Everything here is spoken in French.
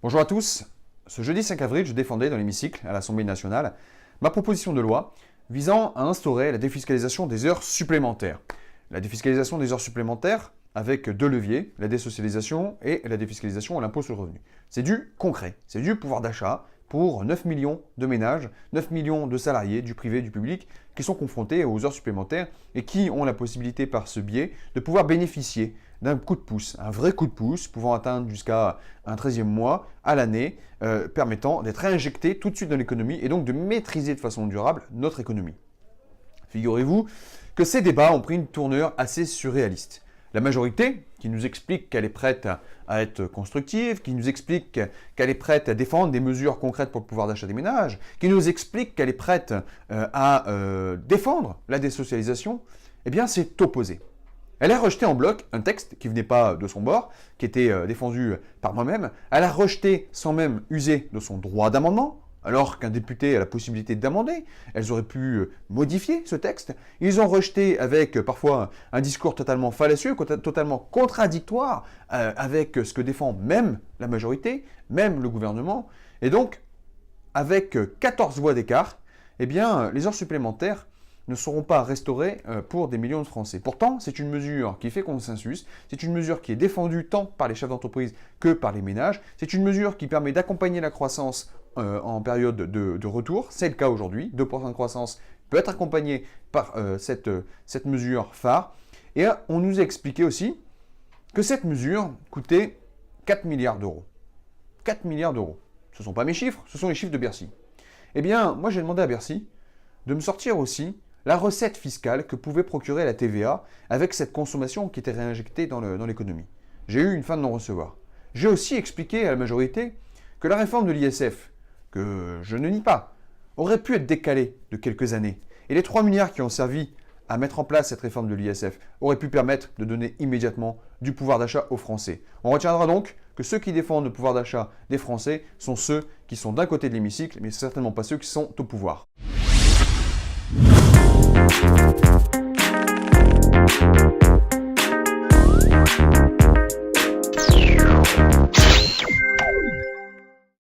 Bonjour à tous. Ce jeudi 5 avril, je défendais dans l'hémicycle à l'Assemblée nationale ma proposition de loi visant à instaurer la défiscalisation des heures supplémentaires. La défiscalisation des heures supplémentaires avec deux leviers, la désocialisation et la défiscalisation à l'impôt sur le revenu. C'est du concret, c'est du pouvoir d'achat pour 9 millions de ménages, 9 millions de salariés du privé et du public qui sont confrontés aux heures supplémentaires et qui ont la possibilité par ce biais de pouvoir bénéficier d'un coup de pouce, un vrai coup de pouce pouvant atteindre jusqu'à un 13e mois à l'année, permettant d'être réinjecté tout de suite dans l'économie et donc de maîtriser de façon durable notre économie. Figurez-vous que ces débats ont pris une tournure assez surréaliste. La majorité, qui nous explique qu'elle est prête à être constructive, qui nous explique qu'elle est prête à défendre des mesures concrètes pour le pouvoir d'achat des ménages, qui nous explique qu'elle est prête à défendre la désocialisation, eh bien c'est opposé. Elle a rejeté en bloc un texte qui ne venait pas de son bord, qui était défendu par moi-même. Elle a rejeté sans même user de son droit d'amendement, alors qu'un député a la possibilité d'amender. Elles auraient pu modifier ce texte. Ils ont rejeté avec parfois un discours totalement fallacieux, totalement contradictoire avec ce que défend même la majorité, même le gouvernement. Et donc, avec 14 voix d'écart, eh bien, les heures supplémentaires ne seront pas restaurées pour des millions de Français. Pourtant, c'est une mesure qui fait consensus, c'est une mesure qui est défendue tant par les chefs d'entreprise que par les ménages, c'est une mesure qui permet d'accompagner la croissance en période de retour, c'est le cas aujourd'hui, 2% de croissance peut être accompagné par cette mesure phare. Et on nous a expliqué aussi que cette mesure coûtait 4 milliards d'euros. 4 milliards d'euros. Ce ne sont pas mes chiffres, ce sont les chiffres de Bercy. Eh bien, moi j'ai demandé à Bercy de me sortir aussi la recette fiscale que pouvait procurer la TVA avec cette consommation qui était réinjectée dans l'économie. J'ai eu une fin de non-recevoir. J'ai aussi expliqué à la majorité que la réforme de l'ISF, que je ne nie pas, aurait pu être décalée de quelques années. Et les 3 milliards qui ont servi à mettre en place cette réforme de l'ISF auraient pu permettre de donner immédiatement du pouvoir d'achat aux Français. On retiendra donc que ceux qui défendent le pouvoir d'achat des Français sont ceux qui sont d'un côté de l'hémicycle, mais certainement pas ceux qui sont au pouvoir.